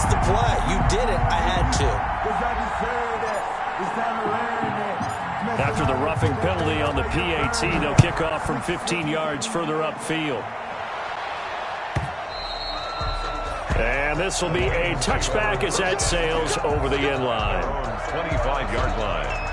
That's the play. You did it. I had to. After the roughing penalty on the PAT, they'll kick off from 15 yards further upfield. And this will be a touchback as that sails over the end line. 25-yard line.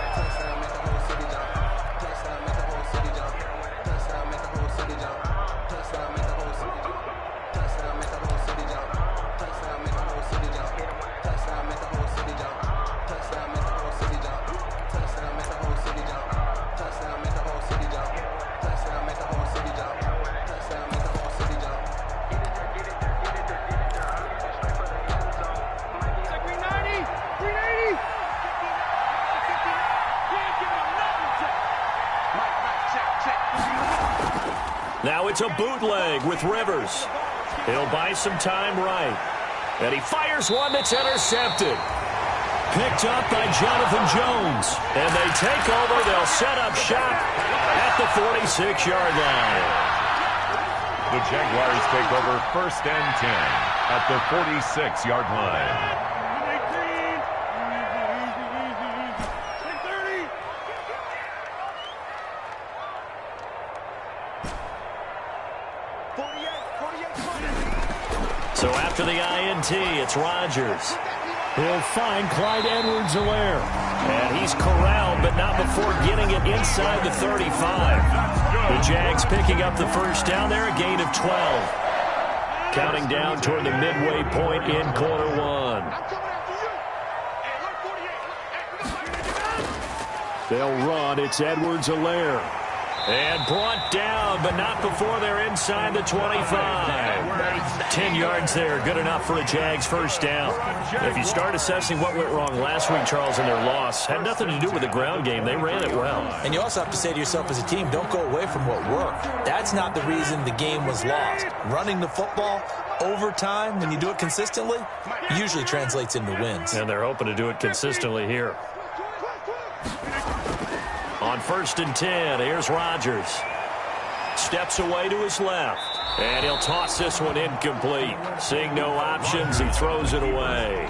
Now it's a bootleg with Rivers. He'll buy some time right. And he fires one that's intercepted. Picked up by Jonathan Jones. And they take over. They'll set up shop at the 46-yard line. The Jaguars take over 1st and 10 at the 46-yard line. So after the INT, it's Rodgers. He'll find Clyde Edwards-Helaire. And he's corralled, but not before getting it inside the 35. The Jags picking up the first down there, a gain of 12. Counting down toward the midway point in quarter one. They'll run. It's Edwards-Helaire. And brought down, but not before they're inside the 25. 10 yards there, good enough for a Jags first down. If you start assessing what went wrong last week, Charles, in their loss, had nothing to do with the ground game. They ran it well. And you also have to say to yourself as a team, don't go away from what worked. That's not the reason the game was lost. Running the football over time, when you do it consistently, usually translates into wins. And they're hoping to do it consistently here. On 1st and 10, here's Rodgers. Steps away to his left. And he'll toss this one incomplete. Seeing no options, he throws it away.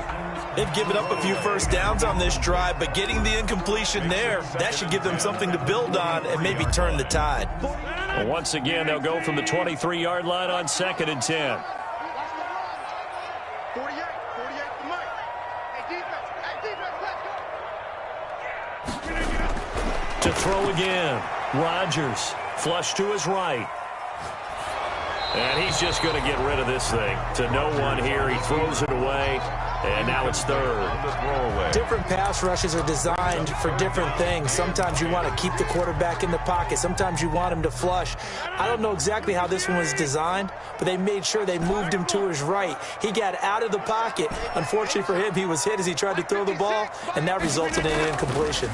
They've given up a few first downs on this drive, but getting the incompletion there, that should give them something to build on and maybe turn the tide. Well, once again, they'll go from the 23-yard line on 2nd and 10. To throw again. Rodgers, flush to his right. And he's just going to get rid of this thing. To no one here, he throws it away, and now it's 3rd. Different pass rushes are designed for different things. Sometimes you want to keep the quarterback in the pocket. Sometimes you want him to flush. I don't know exactly how this one was designed, but they made sure they moved him to his right. He got out of the pocket. Unfortunately for him, he was hit as he tried to throw the ball, and that resulted in an incompletion.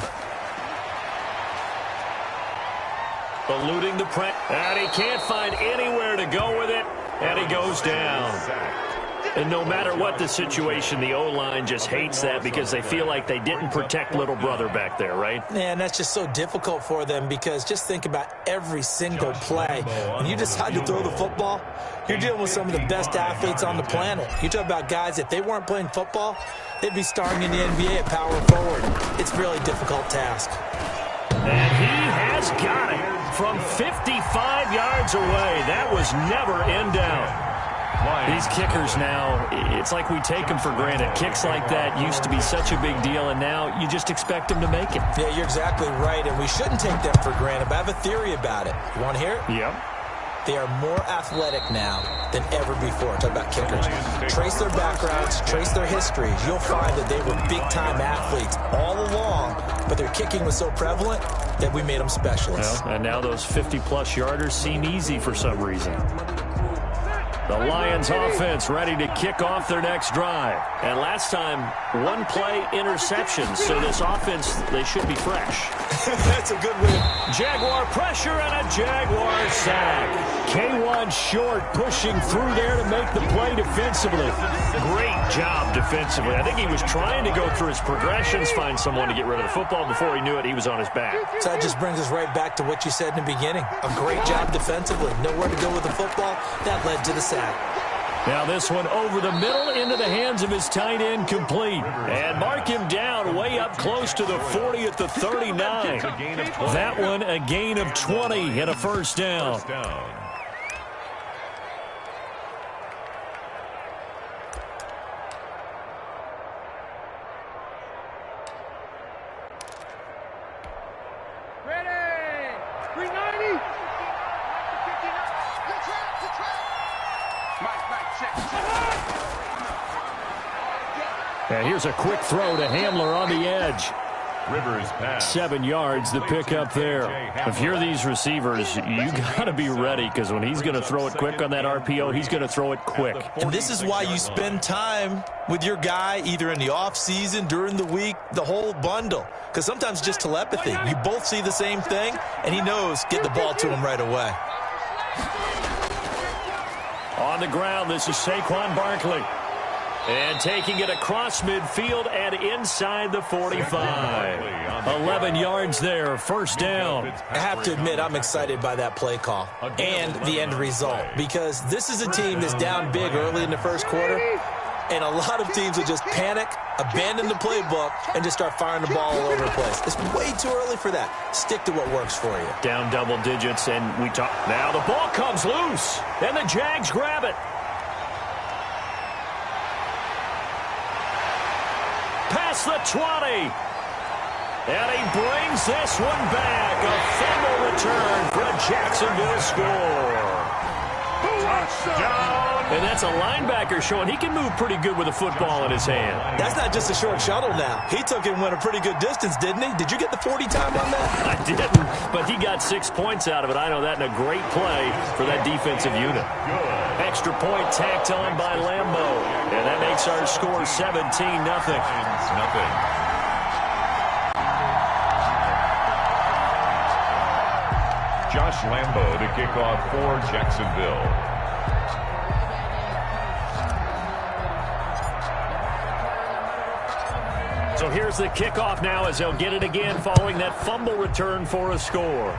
Eluding the press, and he can't find anywhere to go with it, and he goes down. And no matter what the situation, the O-line just hates that because they feel like they didn't protect little brother back there, right? Man, that's just so difficult for them because just think about every single play. When you decide to throw the football, you're dealing with some of the best athletes on the planet. You talk about guys, if they weren't playing football, they'd be starring in the NBA at power forward. It's a really difficult task. And he has got it from 55 yards away. That was never in down. These kickers now, it's like we take them for granted. Kicks like that used to be such a big deal, and now you just expect them to make it. Yeah, you're exactly right, and we shouldn't take them for granted, but I have a theory about it. You want to hear it? Yep. They are more athletic now than ever before. Talk about kickers. Trace their backgrounds, trace their histories. You'll find that they were big-time athletes all along, but their kicking was so prevalent that we made them specialists. Well, and now those 50-plus yarders seem easy for some reason. The Lions offense ready to kick off their next drive. And last time, one play interception. So this offense, they should be fresh. That's a good win. Jaguar pressure and a Jaguar sack. K1 short pushing through there to make the play defensively. Great job defensively. I think he was trying to go through his progressions, find someone to get rid of the football. Before he knew it, he was on his back. So that just brings us right back to what you said in the beginning. A great job defensively. Nowhere to go with the football. That led to the sack. Now this one over the middle into the hands of his tight end, complete. And mark him down way up close to the 40 at the 39. That one a gain of 20 and a first down. And here's a quick throw to Hamler on the edge. Rivers pass. 7 yards to pick up there. If you're these receivers, you got to be ready, because when he's going to throw it quick on that RPO, he's going to throw it quick. And this is why you spend time with your guy either in the offseason, during the week, the whole bundle. Because sometimes it's just telepathy. You both see the same thing, and he knows get the ball to him right away. On the ground, this is Saquon Barkley. And taking it across midfield and inside the 45. 11 yards there, first down. I have to admit, I'm excited by that play call and the end result, because this is a team that's down big early in the first quarter, and a lot of teams will just panic, abandon the playbook, and just start firing the ball all over the place. It's way too early for that. Stick to what works for you. Down double digits, and we talk. Now the ball comes loose, and the Jags grab it. Past the 20. And he brings this one back. A fumble return for a Jacksonville score. Touchdown. And that's a linebacker showing he can move pretty good with a football in his hand. That's not just a short shuttle now. He took it and went a pretty good distance, didn't he? Did you get the 40 time on that? I didn't, but he got 6 points out of it. I know that in a great play for that defensive unit. Extra point tacked on by Lambo. And that makes our score 17-0. Josh Lambo to kick off for Jacksonville. So here's the kickoff now as they'll get it again following that fumble return for a score.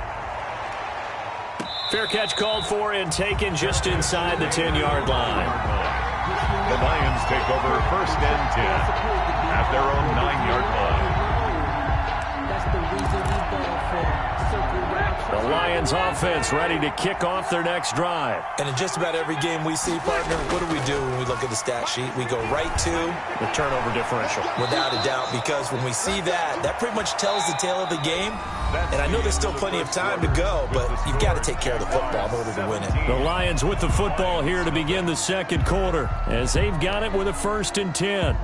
Fair catch called for and taken just inside the 10-yard line. The Lions take over first and 10 at their own 9-yard line. That's the reason we ball for circle round. The Lions offense ready to kick off their next drive. And in just about every game we see, partner, what do we do when we look at the stat sheet? We go right to the turnover differential. Without a doubt, because when we see that, that pretty much tells the tale of the game. And I know there's still plenty of time to go, but you've got to take care of the football in order to win it. The Lions with the football here to begin the second quarter, as they've got it with a 1st and 10.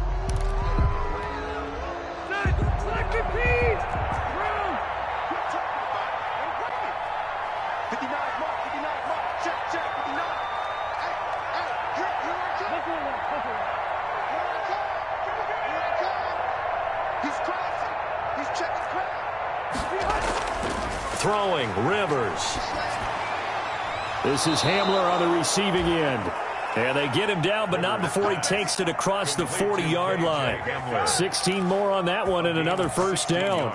Throwing, Rivers. This is Hamler on the receiving end. And they get him down, but not before he takes it across the 40-yard line. 16 more on that one and another first down.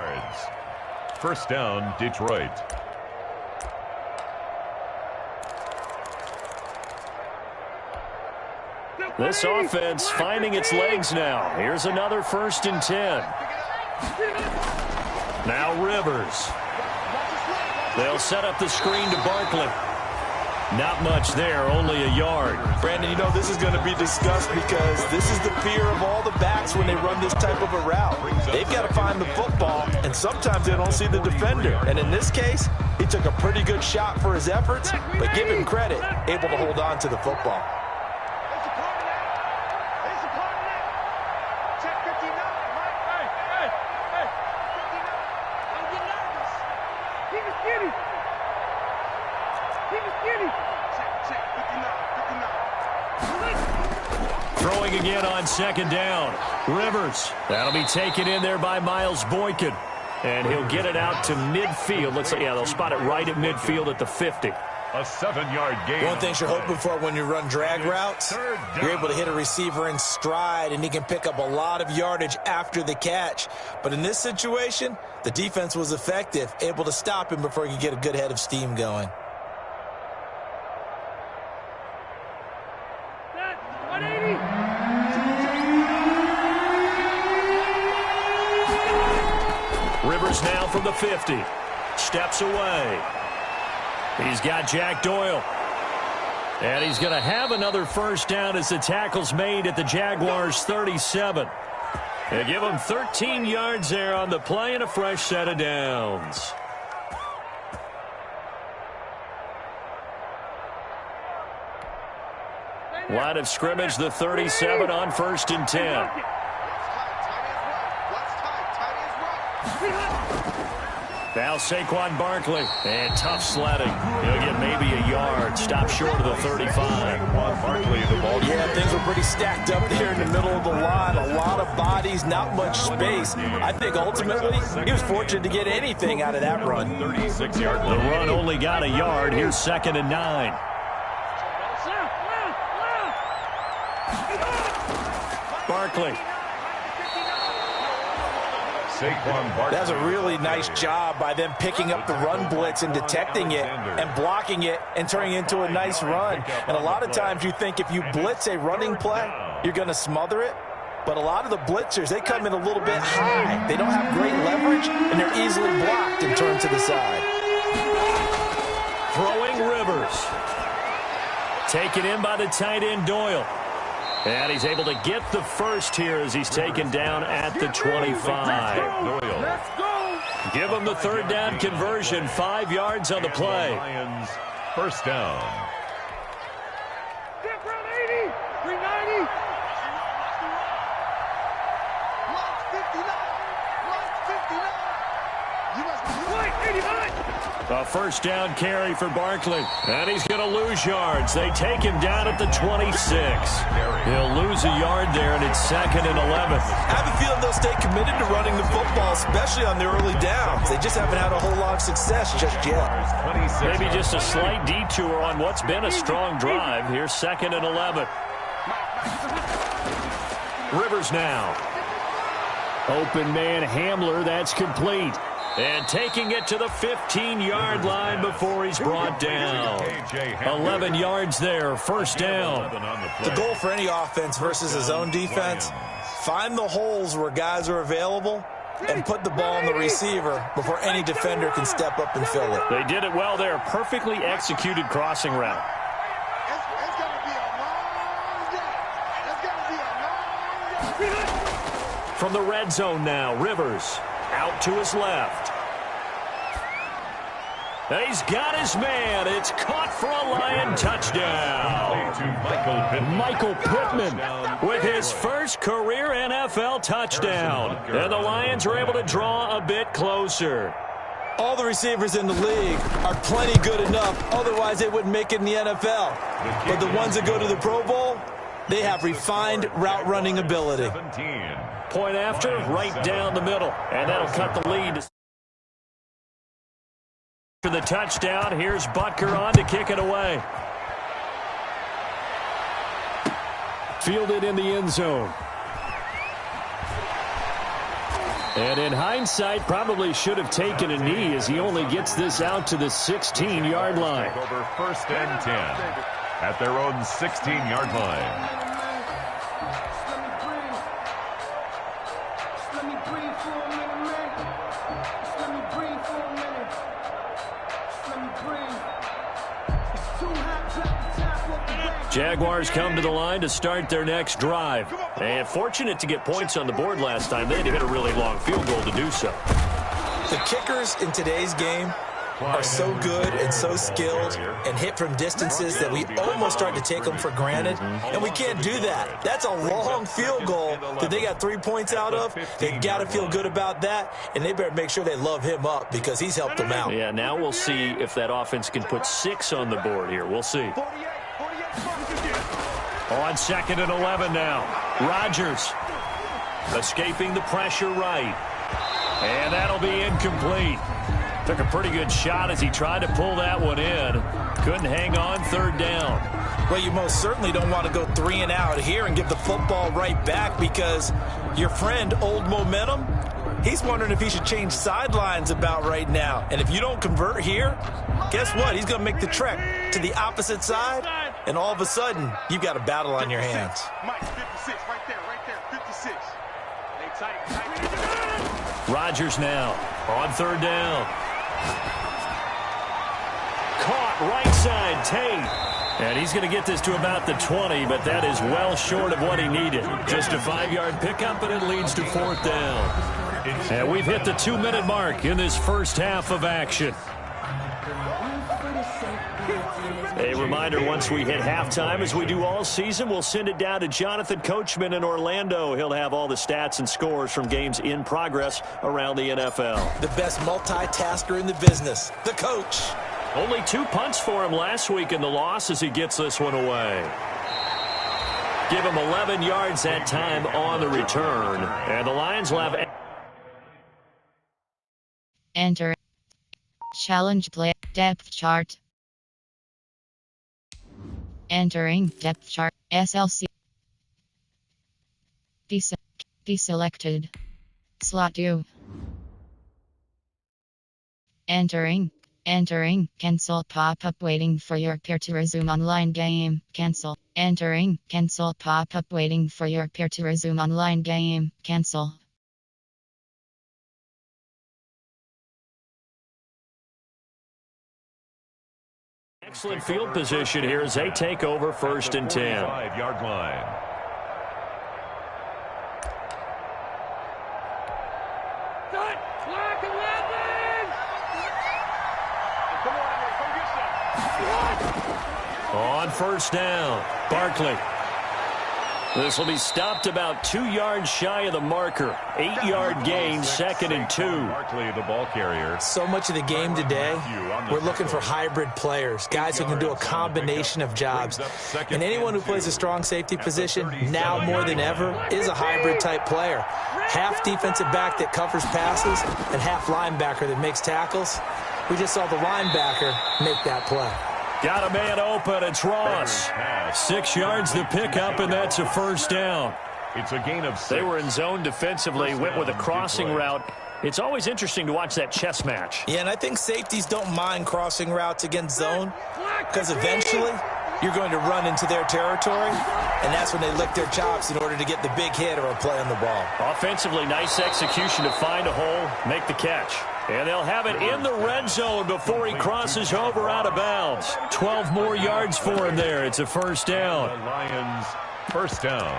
First down, Detroit. This offense finding its legs now. Here's another 1st and 10. Now Rivers. They'll set up the screen to Barkley. Not much there, only a yard. Brandon, you know this is going to be discussed because this is the fear of all the backs when they run this type of a route. They've got to find the football, and sometimes they don't see the defender. And in this case, he took a pretty good shot for his efforts, but give him credit, able to hold on to the football. Throwing again on 2nd down. Rivers. That'll be taken in there by Miles Boykin. And he'll get it out to midfield. Looks like, yeah, they'll spot it right at midfield at the 50. A 7-yard gain. One thing you're hoping for when you run drag routes, you're able to hit a receiver in stride, and he can pick up a lot of yardage after the catch. But in this situation, the defense was effective, able to stop him before he could get a good head of steam going. Rivers now from the 50. Steps away. He's got Jack Doyle. And he's going to have another first down as the tackle's made at the Jaguars' 37. They give him 13 yards there on the play and a fresh set of downs. Line of scrimmage, the 37 on 1st and 10. Now Saquon Barkley, and tough sledding. He'll get maybe a yard, stop short of the 35. Barkley, the ball. Yeah, things were pretty stacked up there in the middle of the line. A lot of bodies, not much space. I think ultimately he was fortunate to get anything out of that run. 36-yard line. The run only got a yard. Here's 2nd and 9. Barkley. That's a really nice job by them picking up the run blitz and detecting it and blocking it and turning it into a nice run. And a lot of times you think if you blitz a running play, you're going to smother it. But a lot of the blitzers, they come in a little bit high. They don't have great leverage, and they're easily blocked and turned to the side. Throwing Rivers. Taken in by the tight end Doyle. And he's able to get the first here as he's taken down at the 25. Let's go. Give him the 3rd down conversion, 5 yards on the play. Lions, first down. Get around 80, 390. A first down carry for Barkley. And he's going to lose yards. They take him down at the 26. He'll lose a yard there, and it's 2nd and 11. I have a feeling they'll stay committed to running the football, especially on the early downs. They just haven't had a whole lot of success just yet. Maybe just a slight detour on what's been a strong drive. Here's 2nd and 11. Rivers now. Open man Hamler, that's complete. And taking it to the 15-yard line before he's brought down. 11 yards there, first down. The goal for any offense versus his own defense, find the holes where guys are available and put the ball on the receiver before any defender can step up and fill it. They did it well there. Perfectly executed crossing route. From the red zone now, Rivers out to his left. He's got his man. It's caught for a Lion touchdown. Michael Pittman with his first career NFL touchdown. And the Lions are able to draw a bit closer. All the receivers in the league are plenty good enough. Otherwise, they wouldn't make it in the NFL. But the ones that go to the Pro Bowl, they have refined route running ability. Point after, right down the middle. And that'll cut the lead. For the touchdown, here's Butker on to kick it away. Fielded in the end zone. And in hindsight, probably should have taken a knee as he only gets this out to the 16-yard line. Over 1st and 10 at their own 16-yard line. Jaguars come to the line to start their next drive. And fortunate to get points on the board last time. They had to hit a really long field goal to do so. The kickers in today's game are so good and so skilled and hit from distances that we almost start to take them for granted. And we can't do that. That's a long field goal that they got 3 points out of. They've got to feel good about that, and they better make sure they love him up because he's helped them out. Yeah, now we'll see if that offense can put 6 on the board here. We'll see. On 2nd and 11 now. Rodgers escaping the pressure right. And that'll be incomplete. Took a pretty good shot as he tried to pull that one in. Couldn't hang on, 3rd down. Well, you most certainly don't want to go 3 and out here and give the football right back because your friend, Old Momentum, he's wondering if he should change sidelines about right now. And if you don't convert here, guess what? He's going to make the trek to the opposite side, and all of a sudden, you've got a battle on your hands. Mike, 56, right there, 56. Hey, Rodgers now on third down. Caught right side, Tate. And he's going to get this to about the 20, but that is well short of what he needed. Just a 5-yard pickup, and it leads to fourth down. And we've hit the 2-minute mark in this first half of action. A reminder, once we hit halftime, as we do all season, we'll send it down to Jonathan Coachman in Orlando. He'll have all the stats and scores from games in progress around the NFL. The best multitasker in the business, the coach. Only 2 punts for him last week in the loss as he gets this one away. Give him 11 yards that time on the return. And the Lions will have... Enter. Challenge play. Depth chart. Entering depth chart. SLC. Deselected. Slot 2. Entering. Cancel pop-up waiting for your peer to resume online game. Cancel. Entering. Cancel pop-up waiting for your peer to resume online game. Cancel. Excellent field position here as they take over first and 10. 5-yard line. Black 11! On first down, Barkley. This will be stopped about 2 yards shy of the marker. 8-yard gain, 2nd and 2. Barkley, the ball carrier. So much of the game today, we're looking for hybrid players, guys who can do a combination of jobs. And anyone who plays a strong safety position, now more than ever, is a hybrid-type player. Half defensive back that covers passes and half linebacker that makes tackles. We just saw the linebacker make that play. Got a man open. It's Ross. 6 yards the pickup, and that's a first down. It's a gain of 6. They were in zone defensively, went with a crossing route. It's always interesting to watch that chess match. Yeah, and I think safeties don't mind crossing routes against zone because eventually you're going to run into their territory, and that's when they lick their chops in order to get the big hit or a play on the ball. Offensively, nice execution to find a hole, make the catch. And they'll have it in the red zone before he crosses over out of bounds. 12 more yards for him there. It's a first down. The Lions, first down.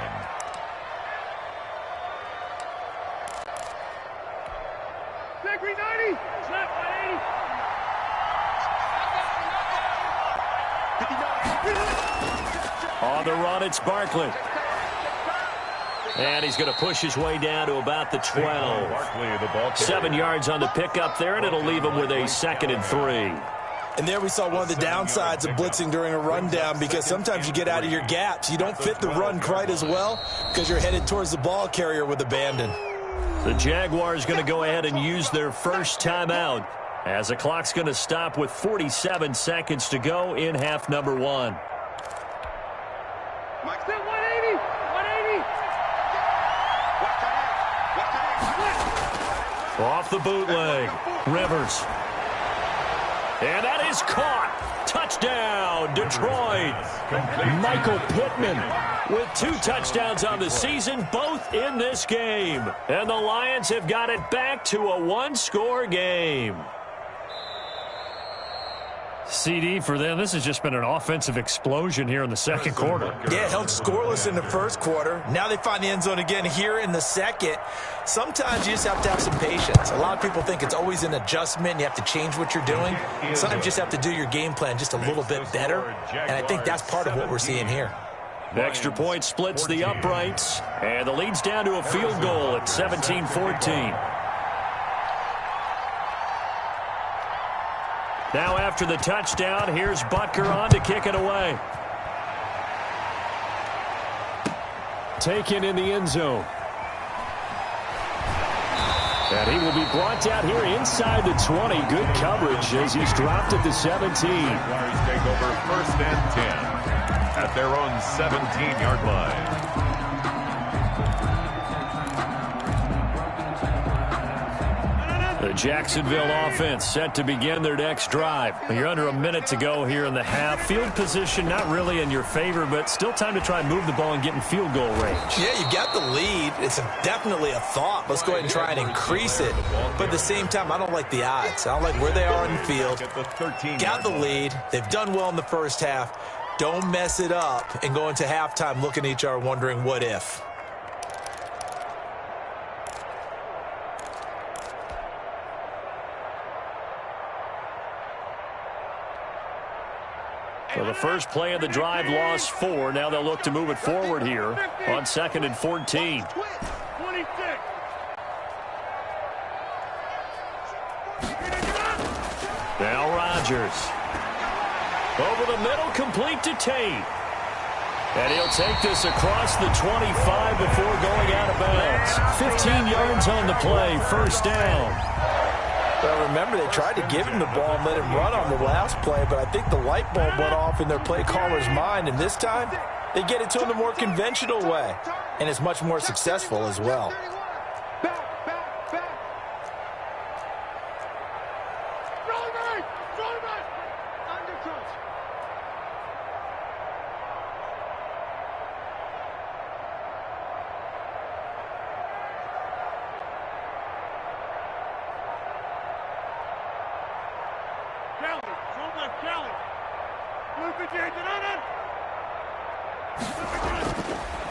Black 390! Snap 180! On the run, it's Barkley. And he's going to push his way down to about the 12. 7 yards on the pickup there, and it'll leave him with a 2nd and 3. And there we saw one of the downsides of blitzing during a rundown, because sometimes you get out of your gaps. You don't fit the run quite as well because you're headed towards the ball carrier with abandon. The Jaguars going to go ahead and use their first timeout as the clock's going to stop with 47 seconds to go in half number 1. Still 180! 180! Off the bootleg, Rivers. And that is caught. Touchdown, Detroit. Michael Pittman with 2 touchdowns on the season, both in this game. And the Lions have got it back to a 1-score game. CD for them. This has just been an offensive explosion here in the second quarter. Yeah, held scoreless in the first quarter. Now they find the end zone again here in the second. Sometimes you just have to have some patience. A lot of people think it's always an adjustment. You have to change what you're doing. Sometimes you just have to do your game plan just a little bit better. And I think that's part of what we're seeing here. The extra point splits the uprights. And the lead's down to a field goal at 17-14. Now after the touchdown, here's Butker on to kick it away. Taken in the end zone. And he will be brought down here inside the 20. Good coverage as he's dropped at the 17. Jaguars take over first and 10 at their own 17-yard line. The Jacksonville offense set to begin their next drive. You're under a minute to go here in the half. Field position not really in your favor, but still time to try and move the ball and get in field goal range. Yeah, you got the lead. It's definitely a thought. Let's go ahead and try and increase it. But at the same time, I don't like the odds. I don't like where they are in the field. Got the lead. They've done well in the first half. Don't mess it up and go into halftime looking at each other wondering what if. So the first play of the drive lost 4. Now they'll look to move it forward here on 2nd and 14. 26. Now Rodgers. Over the middle, complete to Tate. And he'll take this across the 25 before going out of bounds. 15 yards on the play, first down. Well, remember, they tried to give him the ball and let him run on the last play, but I think the light bulb went off in their play caller's mind, and this time they get it to him the more conventional way, and it's much more successful as well.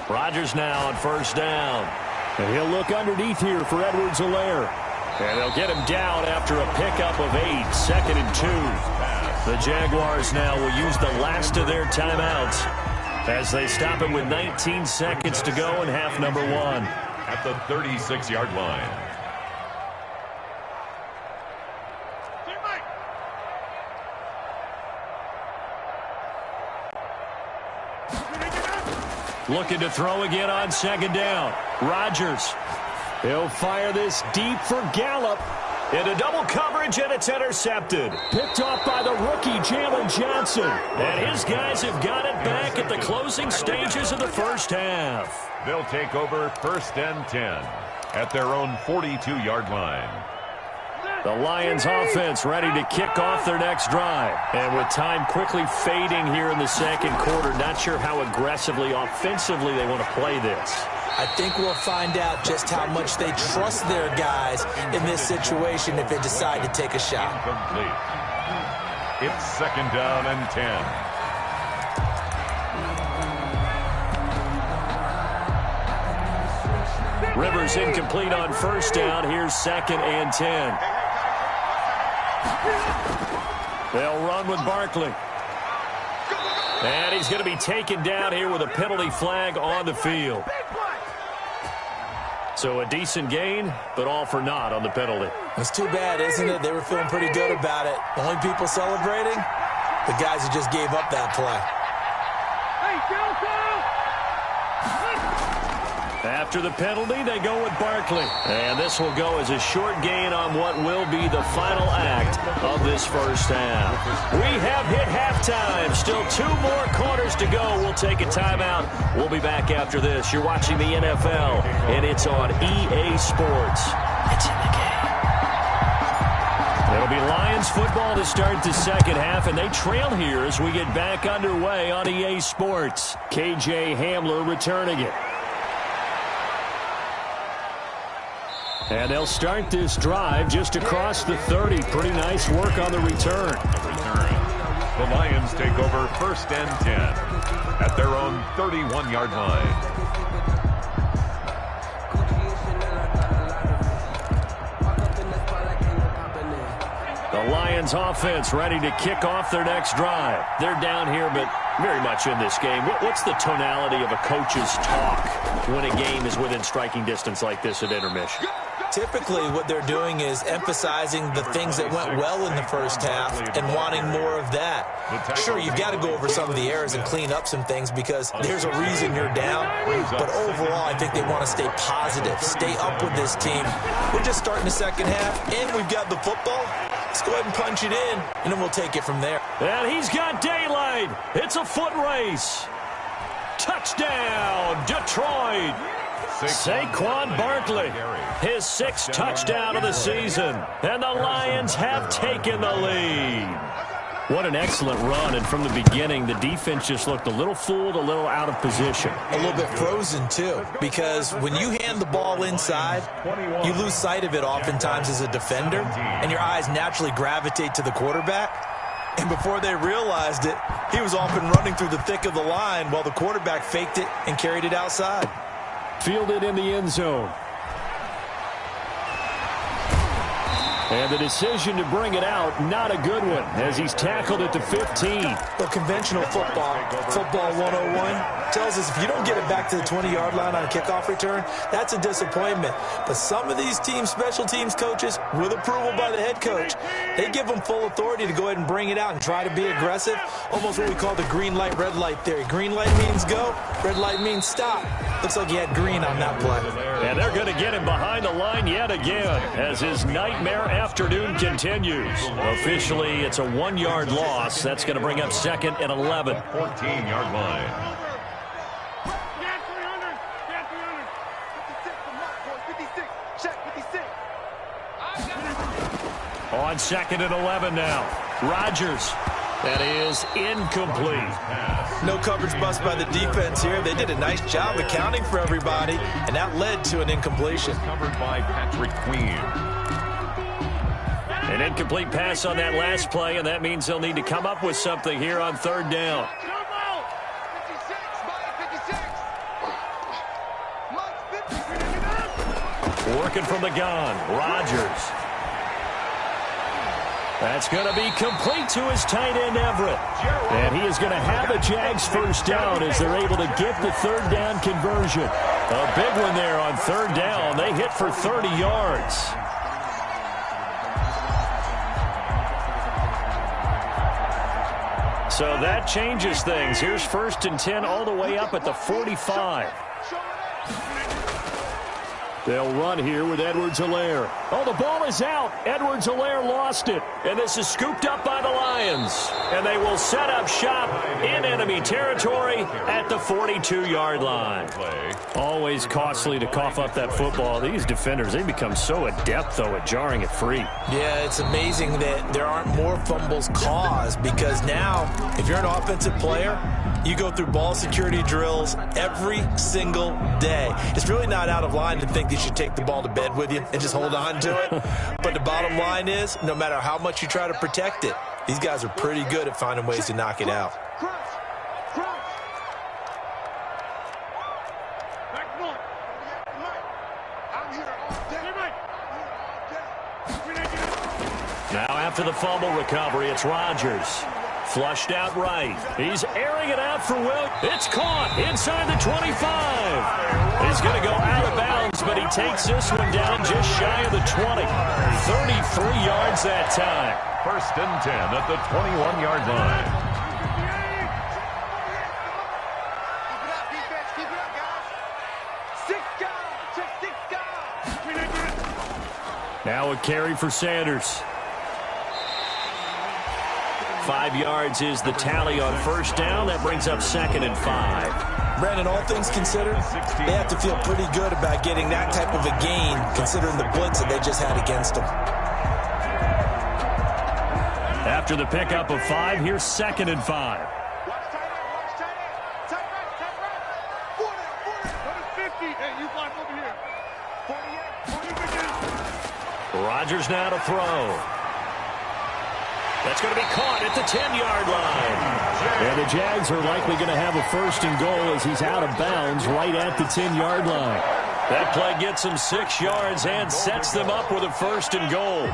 Rodgers now on first down. And he'll look underneath here for Edwards-Helaire. And they'll get him down after a pickup of 8, 2nd and 2. The Jaguars now will use the last of their timeouts as they stop it with 19 seconds to go in half number 1. At the 36-yard line. Looking to throw again on 2nd down. Rodgers. He'll fire this deep for Gallup. Into double coverage, and it's intercepted. Picked off by the rookie, Jalen Johnson. And his guys have got it back at the closing stages of the first half. They'll take over 1st and 10 at their own 42-yard line. The Lions offense ready to kick off their next drive. And with time quickly fading here in the second quarter, not sure how aggressively, offensively they want to play this. I think we'll find out just how much they trust their guys in this situation if they decide to take a shot. Incomplete. It's 2nd down and 10. Rivers incomplete on first down. Here's 2nd and 10. They'll run with Barkley. And he's going to be taken down here with a penalty flag on the field. So a decent gain, but all for naught on the penalty. It's too bad, isn't it? They were feeling pretty good about it. The only people celebrating, the guys who just gave up that play. After the penalty, they go with Barkley. And this will go as a short gain on what will be the final act of this first half. We have hit halftime. Still 2 more quarters to go. We'll take a timeout. We'll be back after this. You're watching the NFL, and it's on EA Sports. It's in the game. It'll be Lions football to start the second half, and they trail here as we get back underway on EA Sports. KJ Hamler returning it. And they'll start this drive just across the 30. Pretty nice work on the return. The Lions take over 1st and 10 at their own 31-yard line. The Lions offense ready to kick off their next drive. They're down here, but very much in this game. What's the tonality of a coach's talk when a game is within striking distance like this at intermission? Typically, what they're doing is emphasizing the things that went well in the first half and wanting more of that. Sure, you've got to go over some of the errors and clean up some things because there's a reason you're down. But overall, I think they want to stay positive, stay up with this team. We're just starting the second half, and we've got the football. Let's go ahead and punch it in, and then we'll take it from there. And he's got daylight. It's a foot race. Touchdown, Detroit. Saquon Barkley, his 6th touchdown of the season, and the Lions have taken the lead. What an excellent run, and from the beginning, the defense just looked a little fooled, a little out of position. A little bit frozen, too, because when you hand the ball inside, you lose sight of it oftentimes as a defender, and your eyes naturally gravitate to the quarterback. And before they realized it, he was off and running through the thick of the line while the quarterback faked it and carried it outside. Fielded in the end zone. And the decision to bring it out, not a good one, as he's tackled at the 15. Well, conventional football 101, tells us if you don't get it back to the 20-yard line on a kickoff return, that's a disappointment. But some of these team special teams coaches, with approval by the head coach, they give them full authority to go ahead and bring it out and try to be aggressive, almost what we call the green light, red light theory. Green light means go, red light means stop. Looks like he had green on that play. And they're going to get him behind the line yet again as his nightmare afternoon continues. Officially, it's a 1-yard loss. That's going to bring up 2nd and 11. 14-yard line. On 2nd and 11 now. Rodgers. That is incomplete. No coverage bust by the defense here. They did a nice job accounting for everybody, and that led to an incompletion. Covered by Patrick Queen. An incomplete pass on that last play, and that means they'll need to come up with something here on 3rd down. Working from the gun, Rodgers. That's going to be complete to his tight end, Everett. And he is going to have a Jags 1st down as they're able to get the 3rd down conversion. A big one there on 3rd down. They hit for 30 yards. So that changes things. Here's 1st and 10 all the way up at the 45. They'll run here with Edwards-Helaire. Oh, the ball is out. Edwards-Helaire lost it. And this is scooped up by the Lions. And they will set up shop in enemy territory at the 42-yard line. Always costly to cough up that football. These defenders, they become so adept, though, at jarring it free. Yeah, it's amazing that there aren't more fumbles caused because now, if you're an offensive player, you go through ball security drills every single day. It's really not out of line to think that you should take the ball to bed with you and just hold on to it. But the bottom line is, no matter how much you try to protect it, these guys are pretty good at finding ways to knock it out. Now after the fumble recovery, it's Rodgers. Flushed out right. He's airing it out for Will. It's caught inside the 25. He's going to go out of bounds, but he takes this one down just shy of the 20. 33 yards that time. 1st and 10 at the 21-yard line. Now a carry for Sanders. 5 yards is the tally on 1st down. That brings up 2nd and 5. Brandon, all things considered, they have to feel pretty good about getting that type of a gain considering the blitz that they just had against them. After the pickup of 5, here's 2nd and 5. Rodgers now to throw. That's going to be caught at the 10-yard line. And the Jags are likely going to have a 1st and goal as he's out of bounds right at the 10-yard line. That play gets him 6 yards and sets them up with a 1st and goal.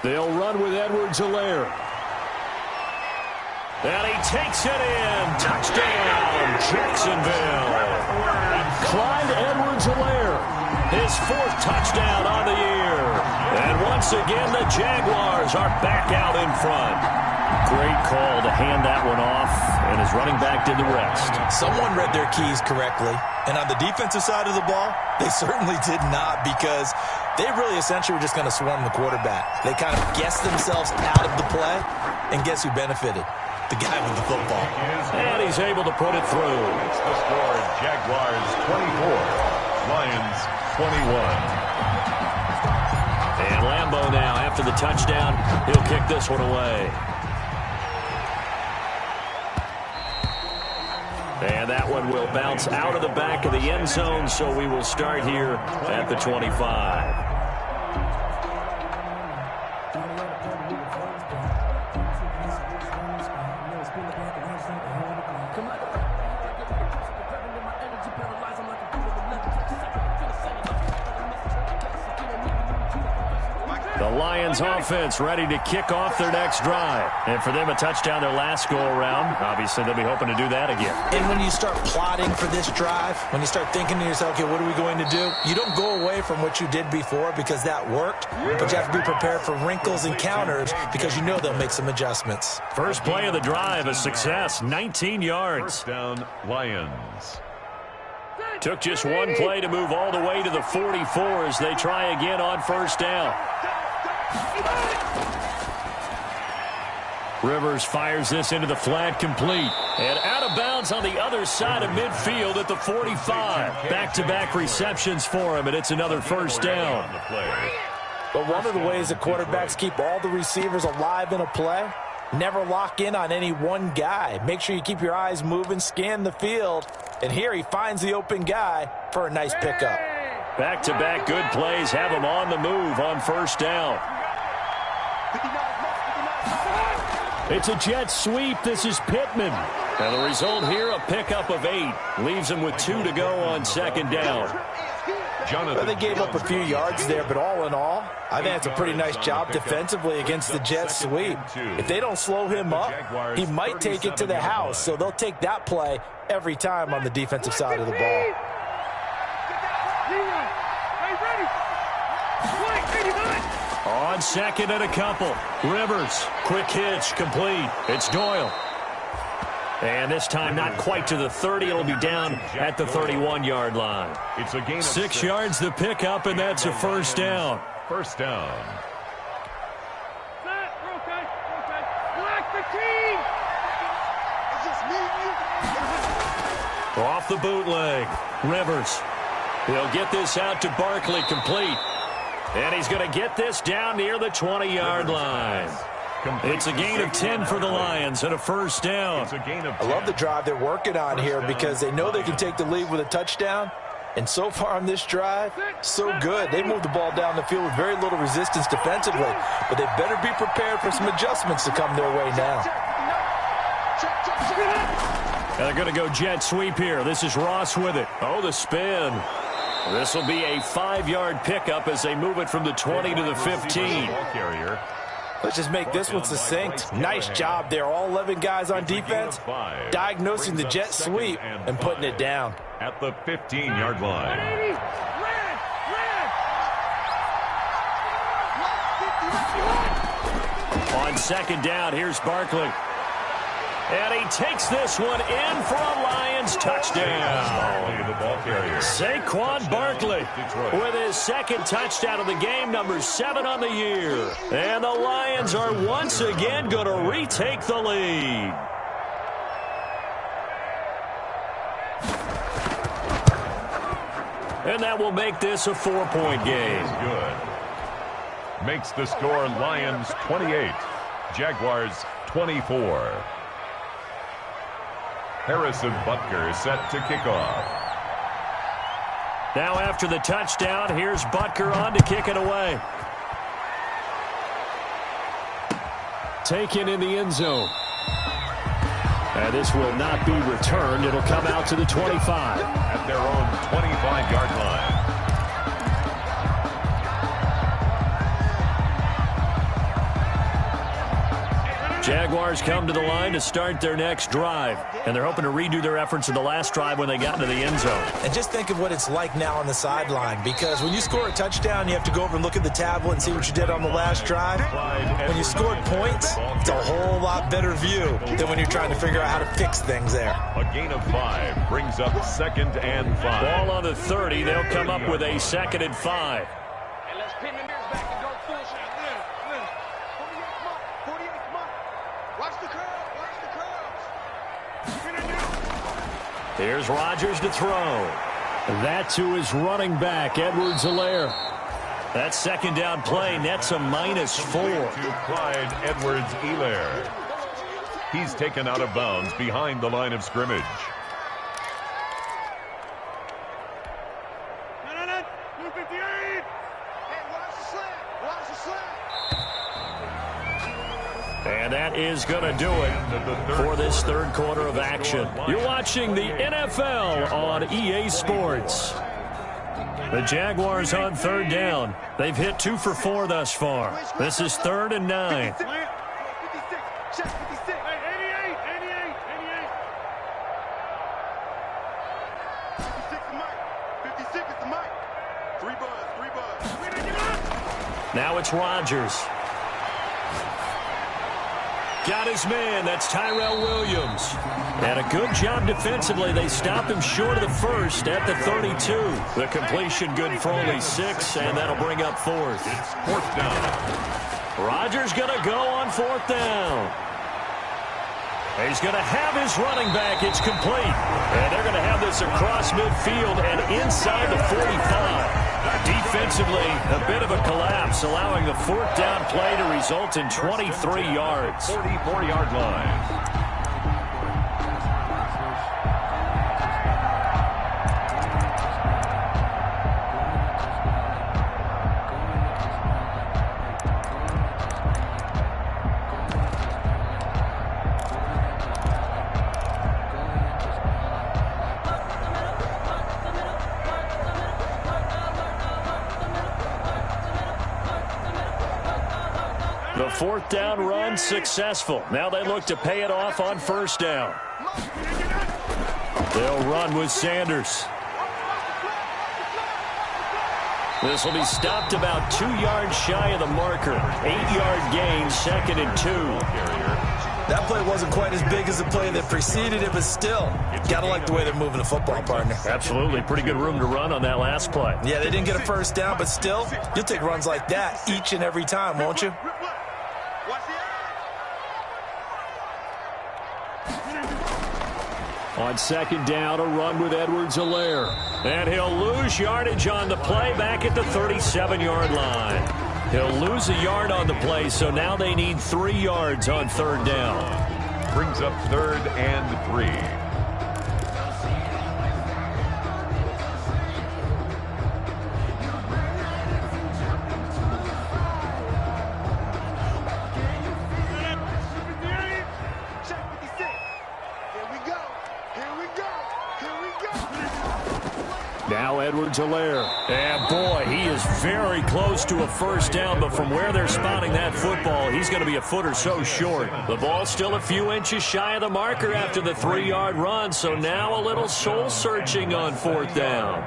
They'll run with Edwards-Helaire. And he takes it in. Touchdown, Jacksonville. Clyde Edwards-Helaire. His 4th touchdown on the year. And once again, the Jaguars are back out in front. Great call to hand that one off, and his running back did the rest. Someone read their keys correctly, and on the defensive side of the ball, they certainly did not because they really essentially were just going to swarm the quarterback. They kind of guessed themselves out of the play, and guess who benefited? the guy with the football. And he's able to put it through. It's the score, Jaguars 24, Lions 21. And Lambeau now, after the touchdown, he'll kick this one away. And that one will bounce out of the back of the end zone, so we will start here at the 25. The Lions offense ready to kick off their next drive. And for them, a touchdown their last go-around. Obviously, they'll be hoping to do that again. And when you start plotting for this drive, when you start thinking to yourself, okay, what are we going to do? You don't go away from what you did before because that worked, but you have to be prepared for wrinkles and counters because you know they'll make some adjustments. First play of the drive, a success, 19 yards. First down, Lions. Took just one play to move all the way to the 44 as they try again on first down. Rivers fires this into the flat, complete. And out of bounds on the other side of midfield at the 45. Back-to-back receptions for him, and it's another first down. But one of the ways that quarterbacks keep all the receivers alive in a play, never lock in on any one guy. Make sure you keep your eyes moving, scan the field. And here he finds the open guy for a nice pickup. Back-to-back good plays have him on the move on first down. It's a jet sweep. This is Pittman. And the result here, a pickup of 8. Leaves him with 2 to go on second down. Well, they gave up a few yards there, but all in all, I think that's a pretty nice job defensively against the jet sweep. If they don't slow him up, he might take it to the house, so they'll take that play every time on the defensive side of the ball. On second and a couple. Rivers, quick hitch, complete. It's Doyle. And this time not quite to the 30. It'll be down at the 31-yard line. It's a gain of 6 yards the pickup, and that's a first down. First down. Off the bootleg. Rivers. He'll get this out to Barkley, complete. And he's going to get this down near the 20-yard line. It's a gain of 10 for the Lions and a first down. I love the drive they're working on here because they know they can take the lead with a touchdown. And so far on this drive, so good. They moved the ball down the field with very little resistance defensively. But they better be prepared for some adjustments to come their way now. And they're going to go jet sweep here. This is Ross with it. Oh, the spin. This will be a 5-yard pickup as they move it from the 20 to the 15. Let's just make this one succinct. Nice job there. All 11 guys on defense diagnosing the jet sweep and putting it down. At the 15-yard line. On second down, here's Barkley. And he takes this one in for a Lions touchdown. Saquon Barkley with his second touchdown of the game, number 7 on the year. And the Lions are once again going to retake the lead. And that will make this a 4-point game. Good. Makes the score Lions 28, Jaguars 24. Harrison Butker set to kick off. Now after the touchdown, here's Butker on to kick it away. Taken in the end zone. And this will not be returned. It'll come out to the 25. At their own 25-yard line. Jaguars come to the line to start their next drive. And they're hoping to redo their efforts in the last drive when they got into the end zone. And just think of what it's like now on the sideline, because when you score a touchdown, you have to go over and look at the tablet and see what you did on the last drive. When you scored points, it's a whole lot better view than when you're trying to figure out how to fix things there. A gain of 5 brings up 2nd and 5. Ball on the 30. They'll come up with a 2nd and 5. Here's Rodgers to throw. That to his running back, Edwards-Helaire. That second down play nets a -4. To Clyde Edwards-Helaire. He's taken out of bounds behind the line of scrimmage. And that is going to do it for this third quarter of action. You're watching the NFL on EA Sports. The Jaguars on third down. They've hit 2 for 4 thus far. This is 3rd and 9. Now it's Rodgers. Got his man. That's Tyrell Williams. And a good job defensively. They stopped him short of the first at the 32. The completion good for only 6, and that'll bring up 4th. It's 4th down. Rodgers going to go on 4th down. He's going to have his running back. It's complete. And they're going to have this across midfield and inside the 45. Defensively, a bit of a collapse, allowing the 4th down play to result in 23 yards. 44-yard line. The 4th down run successful. Now they look to pay it off on 1st down. They'll run with Sanders. This will be stopped about 2 yards shy of the marker. 8-yard gain, 2nd and 2. That play wasn't quite as big as the play that preceded it, but still, gotta like the way they're moving the football, partner. Absolutely. Pretty good room to run on that last play. Yeah, they didn't get a 1st down, but still, you'll take runs like that each and every time, won't you? On 2nd down, a run with Edwards-Helaire. And he'll lose yardage on the play back at the 37-yard line. He'll lose a yard on the play, so now they need 3 yards on 3rd down. Brings up 3rd and 3. Now Edwards-Helaire. And boy, he is very close to a 1st down, but from where they're spotting that football, he's going to be a foot or so short. The ball's still a few inches shy of the marker after the 3-yard run, so now a little soul-searching on 4th down.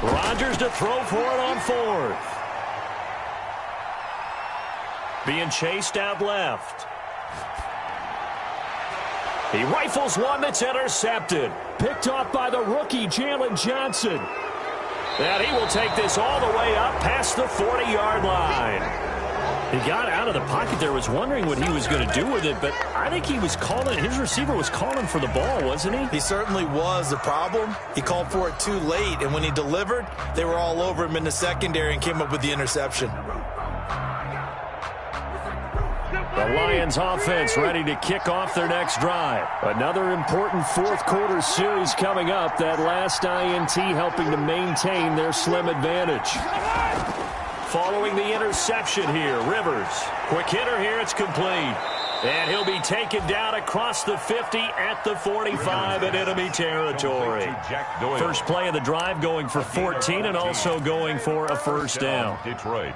Rodgers to throw for it on 4th. Being chased out left. He rifles one that's intercepted. Picked off by the rookie, Jalen Johnson. And he will take this all the way up past the 40-yard line. He got out of the pocket there, was wondering what he was going to do with it, but I think he was calling, his receiver was calling for the ball, wasn't he? He certainly was. The problem, he called for it too late, and when he delivered, they were all over him in the secondary and came up with the interception. The Lions offense ready to kick off their next drive. Another important 4th quarter series coming up. That last INT helping to maintain their slim advantage. Following the interception here, Rivers. Quick hitter here, it's complete. And he'll be taken down across the 50 at the 45 in enemy territory. First play of the drive going for 14 and also going for a 1st down. Detroit.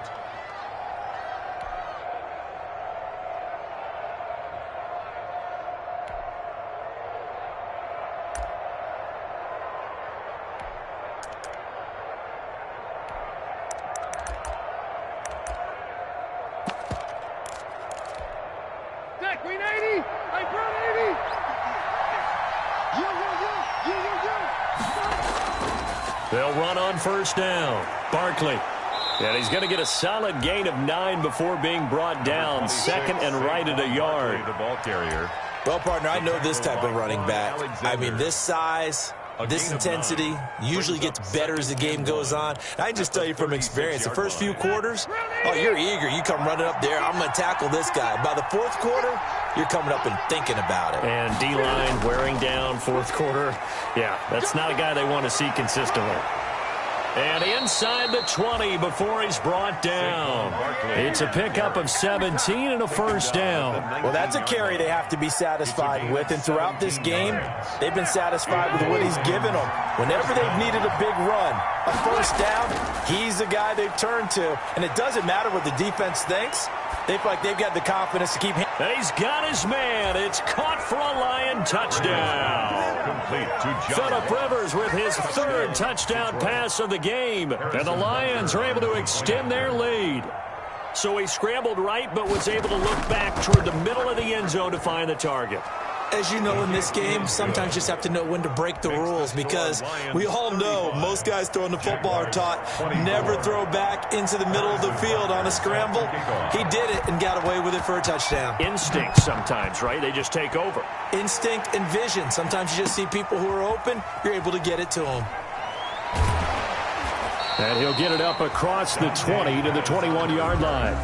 They'll run on 1st down. Barkley. And he's going to get a solid gain of 9 before being brought down. Second and right at a yard. The ball carrier. Well, partner, I know this type of running back. I mean, this size, this intensity usually gets better as the game goes on. I can just tell you from experience, the first few quarters, oh, you're eager. You come running up there, I'm going to tackle this guy. By the fourth quarter, you're coming up and thinking about it. And D-line wearing down fourth quarter. Yeah, that's not a guy they want to see consistently. And inside the 20 before he's brought down. It's a pickup of 17 and a first down. Well, that's a carry they have to be satisfied with. And throughout this game, they've been satisfied with what he's given them. Whenever they've needed a big run, a first down, he's the guy they've turned to. And it doesn't matter what the defense thinks. They feel like they've got the confidence to keep him. He's got his man. It's caught for a Lion touchdown. Complete to Phillip Rivers with his third touchdown pass of the game. And the Lions are able to extend their lead. So he scrambled right, but was able to look back toward the middle of the end zone to find the target. As you know, in this game, sometimes you just have to know when to break the rules, because we all know most guys throwing the football are taught never throw back into the middle of the field on a scramble. He did it and got away with it for a touchdown. Instinct sometimes, right? They just take over. Instinct and vision. Sometimes you just see people who are open, you're able to get it to them. And he'll get it up across the 20 to the 21-yard line.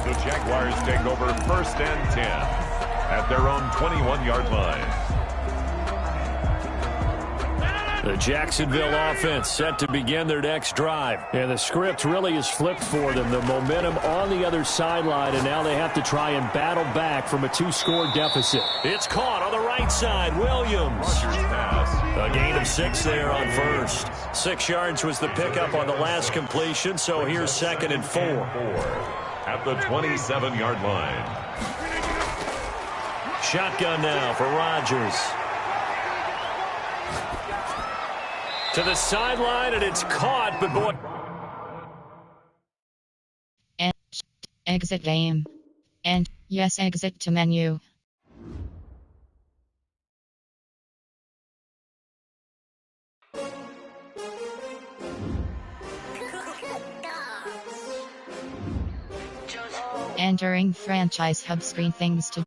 The Jaguars take over first and 10. At their own 21-yard line. The Jacksonville offense set to begin their next drive. And the script really is flipped for them. The momentum on the other sideline, and now they have to try and battle back from a 2-score deficit. It's caught on the right side. Williams. A gain of 6 there on first. 6 yards was the pickup on the last completion, so here's second and 4. At the 27-yard line. Shotgun now for Rodgers. To the sideline, and it's caught, but boy. And exit game. And yes, exit to menu. Entering franchise hub screen things to